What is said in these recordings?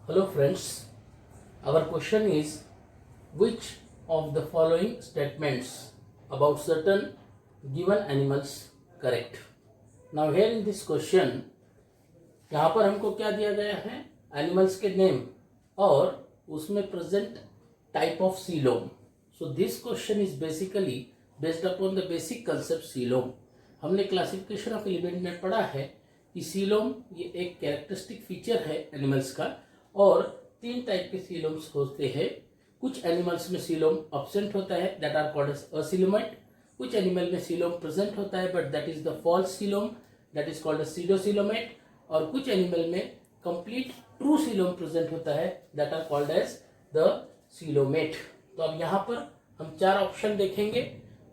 Hello friends, our question is which of the following statements about certain given animals correct? Now here in this question, यहाँ पर हमको क्या दिया गया है, एनिमल्स के नेम और उसमें present type of coelom. So this question is basically based upon the basic concept coelom. हमने क्लासिफिकेशन ऑफ एलिमेंट में पढ़ा है कि सीलोम ये एक कैरेक्टरिस्टिक फीचर है एनिमल्स का और तीन टाइप के सीलोम्स होते हैं. कुछ एनिमल्स में सीलोम अब्सेंट होता है, that are called as acoelomate. कुछ एनिमल में सीलोम प्रेजेंट होता है but that is the false coelom, that is called as pseudocoelomate. और कुछ एनिमल में कंप्लीट ट्रू सीलोम प्रेजेंट होता है, that are called as the coelomate. तो अब यहाँ पर हम चार ऑप्शन देखेंगे.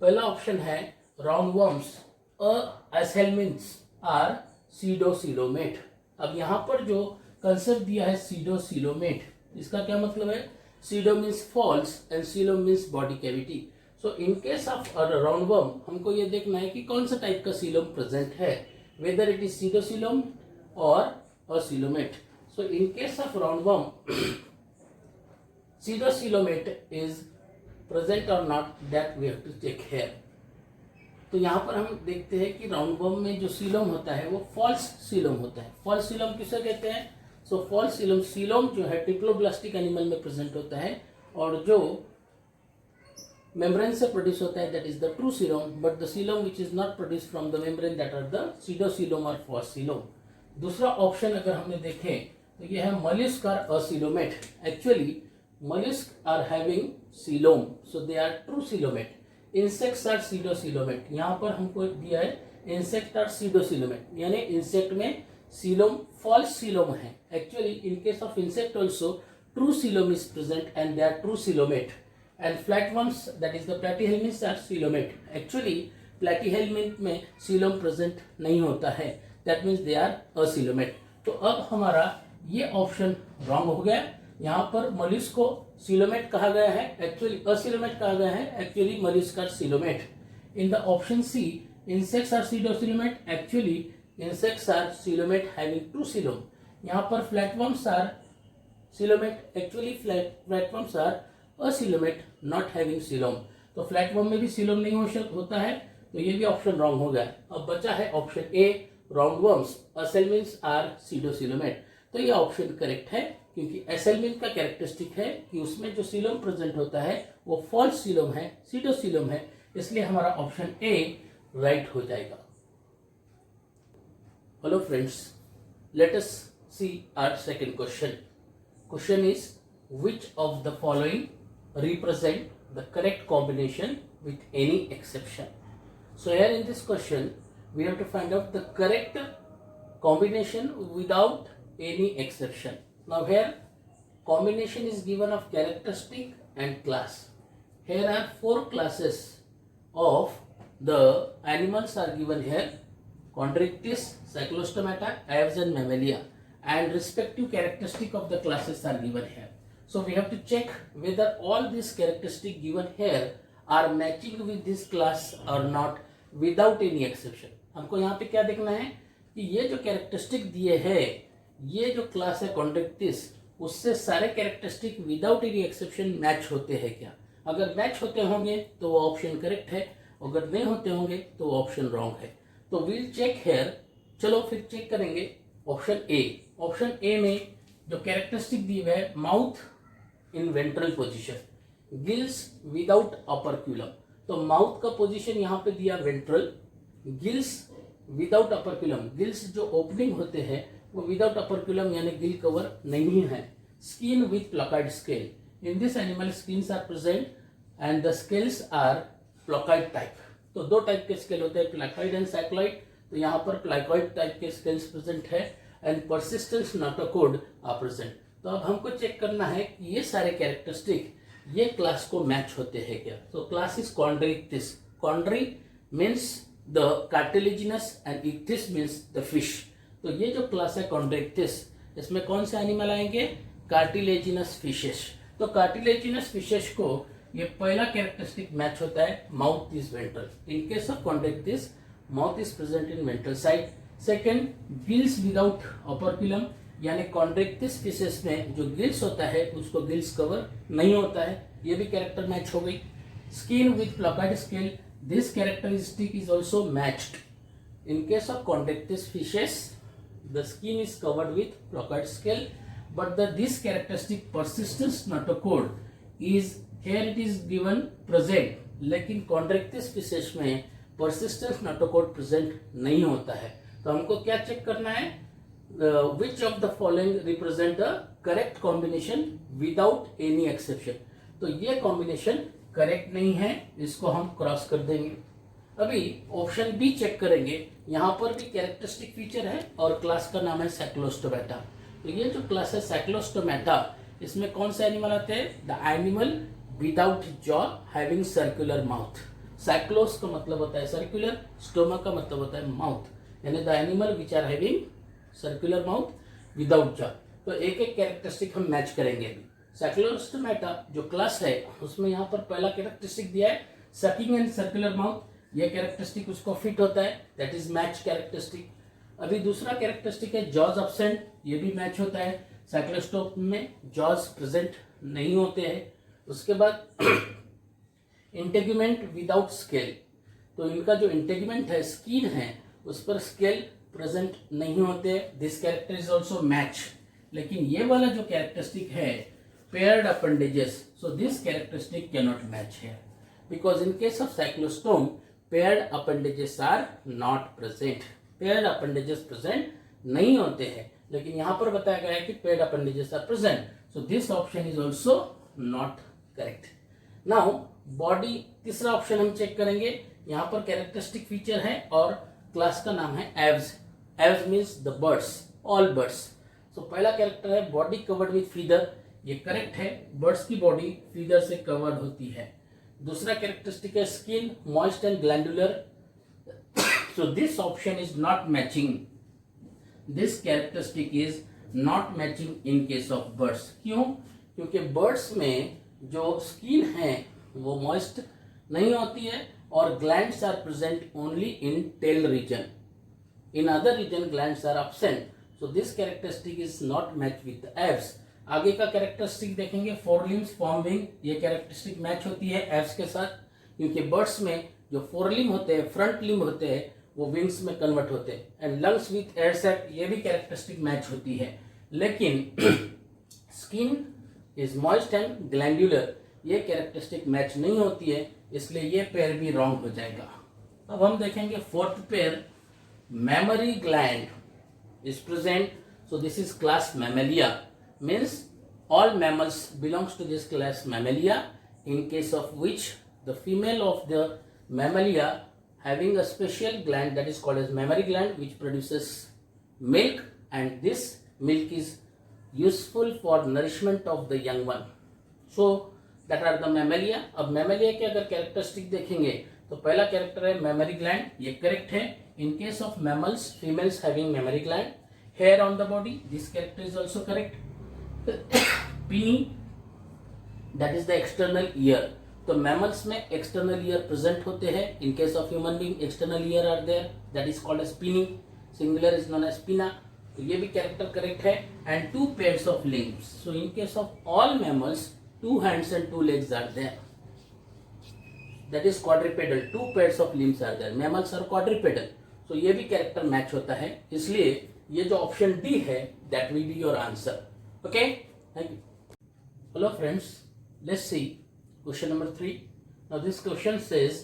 पहला ऑप्शन है राउंडवॉर्म्स असेलमिन्ट्स आर सीडोसीलोमेट. अब यहाँ पर जो कंसेप्ट दिया है सीडोसीलोमेट, इसका क्या मतलब है? Pseudo means false and coelo means body cavity. So in case of roundworm हमको ये देखना है कि कौन सा टाइप का सीलोम प्रेजेंट है, whether it is pseudocoelom or acoelomate. So in case of roundworm, pseudocoelomate is present or not, that we have to check here. तो यहाँ पर हम देखते हैं कि राउंडवर्म में जो सीलोम होता है वो फॉल्स सीलोम होता है. फॉल्स सीलोम किसे कहते हैं? सो फॉल्स सीलोम, सीलोम जो है ट्रिप्लोब्लास्टिक एनिमल में प्रेजेंट होता है और जो मेम्ब्रेन से प्रोड्यूस होता है that is the true coelom, but the coelom which is not produce from the membrane that are the pseudocoelom और फॉल्स सीलोम. दूसरा ऑप्शन अगर हमने देखें तो ये है mollusc are acoelomate. Actually mollusc are having coelom, so they are true coelomate. Insects are pseudocoelomate. यहाँ पर हमको दिया है इंसेक्ट आर सीडोसीलोमेट, यानी इंसेक्ट में सीलोम फॉल्स सीलोम है. Actually in case of insect also true coelom is present and they are true coelomate. And flatworms that is the platyhelminthes are coelomate. Actually platyhelminth में coelom present नहीं होता है, that means they are acoelomate. तो अब हमारा ये option wrong हो गया. यहाँ पर मॉलस्क को सीलोमेट कहा गया है, एक्चुअली असीलोमेट कहा गया है. Actually mollusc are coelomate. In the option C insects are pseudocoelomate, actually insects are coelomate having true coelom. यहाँ पर flatworms are coelomate, actually flatworms are acoelomate not having coelom. तो फ्लैटवर्म में भी सीलोम नहीं होता है, तो ये भी ऑप्शन रॉन्ग हो गया. अब बचा है ऑप्शन ए राउंडवर्म्स असेलमिन्ट्स आर सीडोसीलोमेट. तो ये ऑप्शन करेक्ट है क्योंकि असेलमिन्ट का कैरेक्टरिस्टिक है कि उसमें जो सीलोम प्रेजेंट होता है वो फॉल्स सीलोम है, सीडोसीलोम है. इसलिए हमारा ऑप्शन ए राइट हो जाएगा. Hello friends, let us see our second question. Question is which of the following represent the correct combination with any exception. So here in this question we have to find out the correct combination without any exception. Now here combination is given of characteristic and class. Here are four classes of the animals are given here: Chondrichthyes, Cyclostomata, Aves and Mammalia, and respective characteristic of the classes are given here. So we have to check whether all these characteristics given here are matching with this class or not without any exception. हमको यहाँ पे क्या देखना है कि ये जो characteristic दिए हैं, ये जो क्लास है कॉन्ड्रिक्टिस, उससे सारे characteristic without any exception match होते हैं क्या. अगर मैच होते होंगे तो वो ऑप्शन करेक्ट है, अगर नहीं होते होंगे तो वो ऑप्शन रॉन्ग है. तो विल चेक हेयर. चलो फिर चेक करेंगे ऑप्शन ए. ऑप्शन ए में जो कैरेक्टरिस्टिक दिए हुए है, mouth in ventral position, gills without operculum. तो माउथ का पोजिशन यहाँ पे दिया ventral, gills without operculum. Gills जो ओपनिंग होते हैं वो विदाउट अपर्क्यूलम यानी गिल कवर नहीं है. Skin with placoid scale. In this animal skins are present and the scales are placoid type. तो दो टाइप के स्केल होते हैं, प्लॉकॉइड एंड साइक्लॉइड. तो यहाँ पर प्लॉकॉइड टाइप के स्केल्स प्रेजेंट है and persistence notochord are present. तो अब हमको चेक करना है कि ये सारे कैरेक्टरिस्टिक ये क्लास को मैच होते हैं क्या. तो class is chondrichthyes. Chondri means the cartilaginous and ichthys means the fish. तो ये जो क्लास है कॉन्ड्रिक्टिस, इसमें कौन से एनिमल आएंगे? Cartilaginous fishes. तो कार्टिलेजिनस फिशेस को ये पहला कैरेक्टरिस्टिक मैच होता है, mouth is ventral. In case of chondrichthyes mouth is present in ventral side. Second, gills without operculum, यानी कॉन्ड्रिक्टिस स्पीसीज में जो गिल्स होता है उसको गिल्स कवर नहीं होता है, ये भी कैरेक्टर मैच हो गई। Skin with placoid scale, this characteristic is also matched. In case of Chondrichthyes fishes, the skin is covered with floccate scale, but this characteristic persistence notochord is here it is given present, लेकिन Chondrichthyes fishes में persistence notochord present नहीं होता है। तो हमको क्या check करना है? Which of the following represent a correct combination without any exception? तो ये combination correct नहीं है, इसको हम क्रॉस कर देंगे। अभी ऑप्शन बी चेक करेंगे, यहाँ पर भी कैरेक्टरिस्टिक फीचर है और क्लास का नाम है साइक्लोस्टोमेटा। तो ये जो क्लास है साइक्लोस्टोमेटा, इसमें कौन से एनिमल आते हैं? The animal without jaw having circular mouth. Cyclos का मतलब होता है सर्कुलर, स्टोमा का मतलब होता है माउथ, यानी the animal which are having circular mouth without jaw. तो एक एक कैरेक्टरिस्टिक हम मैच करेंगे। अभी साइक्लोस्टोमेटा जो क्लास है उसमें यहाँ पर पहला कैरेक्टरिस्टिक दिया है सकिंग एंड सर्कुलर माउथ, ये कैरेक्टरिस्टिक उसको फिट होता है, दैट इज मैच कैरेक्टरिस्टिक। अभी दूसरा कैरेक्टरिस्टिक है जॉज अब्सेंट, ये भी मैच होता है, साइक्लोस्टोम में जॉज प्रेजेंट नहीं होते हैं। उसके बाद इंटेगुमेंट विदाउट स्केल, तो इनका जो इंटेगुमेंट है स्किन है उस पर स्केल प्रेजेंट नहीं होते, this character is also match. लेकिन ये वाला जो कैरेक्टरिस्टिक है paired appendages, so this characteristic can not match है, because in case of cyclostome paired appendages are not present, paired appendages present नहीं होते हैं। लेकिन यहां पर बताया गया है कि paired appendages are present, so this option is also not correct. Now body, तीसरा ऑप्शन हम चेक करेंगे, यहां पर कैरेक्टरिस्टिक फीचर है और क्लास का नाम है aves. Aves means the birds, all birds. So पहला कैरेक्टर है बॉडी कवर्ड विथ फीदर, ये करेक्ट है, बर्ड्स की बॉडी फीदर से कवर्ड होती है। दूसरा कैरेक्टरिस्टिक है skin moist and glandular, so this option is not matching, this characteristic is not matching in case of birds. क्यों? क्योंकि बर्ड्स में जो स्किन है वो मॉइस्ट नहीं होती है और glands are present only in tail region, in other region glands are absent, so this characteristic is not match with Aves. आगे का कैरेक्टरिस्टिक देखेंगे फोर लिम्स फॉर्म विंग, ये कैरेक्टरिस्टिक मैच होती है एव्स के साथ, क्योंकि बर्ड्स में जो फोर लिम होते हैं, फ्रंट लिम होते हैं, वो विंग्स में कन्वर्ट होते हैं। And lungs with air sac, ये भी कैरेक्टरिस्टिक मैच होती है। लेकिन skin is moist and glandular, ये कैरेक्टरिस्टिक मैच नहीं होती है, इसलिए ये पेयर भी रॉन्ग हो जाएगा। अब हम देखेंगे fourth pair, memory gland is present, so this is class Mammalia, means all mammals belongs to this class mammalia, in case of which the female of the mammalia having a special gland that is called as mammary gland which produces milk, and this milk is useful for nourishment of the young one, so that are the mammalia। अब mammalia के अगर characteristic देखेंगे तो पहला character है memory gland, ये correct है, in case of mammals females having mammary gland. Hair on the body, this character is also correct. Pinnae, that is the external ear, तो मैमल्स में एक्सटर्नल ईयर प्रेजेंट होते हैं, in case of human being external ear are there, that is called as pinnae, singular is known as pinna, तो ये भी character correct है। And two pairs of limbs, so in case of all mammals 2 hands and 2 legs are there, that is quadrupedal, 2 pairs of limbs are there, mammals are quadrupedal, so ये भी character match होता है, इसलिए ये जो option D है that will be your answer। Okay, thank you. Hello friends, let's see question number 3. Now this question says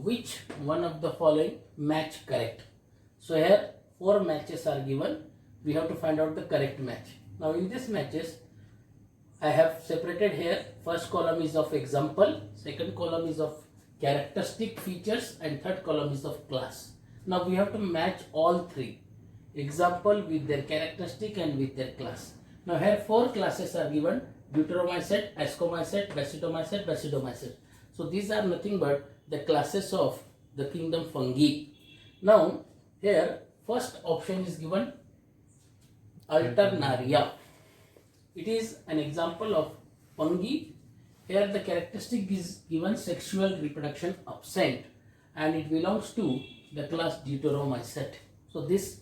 which one of the following match correct. So here 4 matches are given, we have to find out the correct match. Now in these matches I have separated here, first column is of example, second column is of characteristic features, and third column is of class. Now we have to match all 3, example with their characteristic and with their class. Now here 4 classes are given, Deuteromycete, Ascomycete, Basidomycete, Basidomycete. So these are nothing but the classes of the kingdom fungi. Now here first option is given, Alternaria. It is an example of fungi. Here the characteristic is given sexual reproduction absent, and it belongs to the class Deuteromycete. So this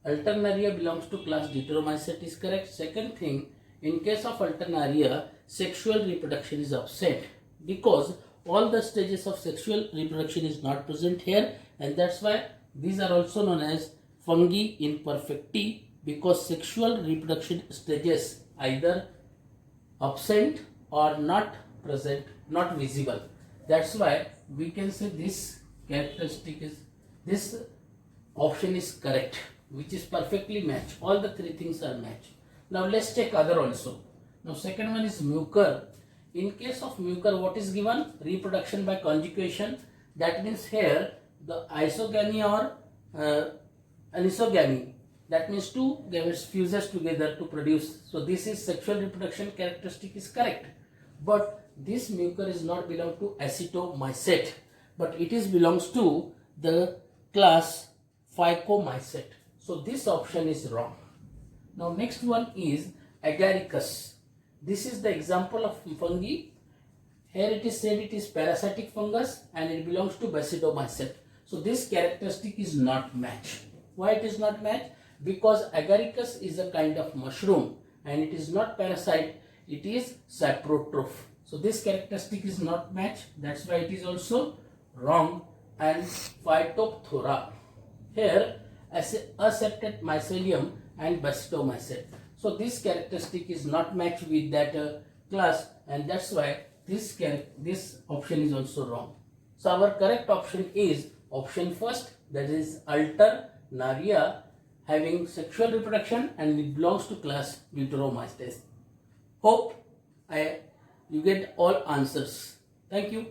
Alternaria belongs to class Deuteromycete is correct. Second thing, in case of Alternaria, sexual reproduction is absent because all the stages of sexual reproduction is not present here, and that's why these are also known as fungi imperfecti, because sexual reproduction stages either absent or not present, not visible. That's why we can say this characteristic is, this option is correct, which is perfectly matched. All the three things are matched. Now let's take other also. Now second one is mucor. In case of mucor, what is given? Reproduction by conjugation. That means here the isogamy or anisogamy. That means two gametes fuses together to produce. So this is sexual reproduction characteristic is correct. But this mucor is not belong to Acetomycete, but it is belongs to the class Phycomycete. So this option is wrong. Now next one is Agaricus. This is the example of fungi. Here it is said it is parasitic fungus and it belongs to Basidomycete. So this characteristic is not matched. Why it is not matched? Because Agaricus is a kind of mushroom and it is not parasite, it is saprotroph. So this characteristic is not matched. That's why it is also wrong. And Phytophthora. Here accepted mycelium and Basidomycete. So this characteristic is not matched with that class, and that's why this option is also wrong. So our correct option is option first, that is Alternaria, having sexual reproduction and it belongs to class Deuteromycetes. Hope you get all answers. Thank you.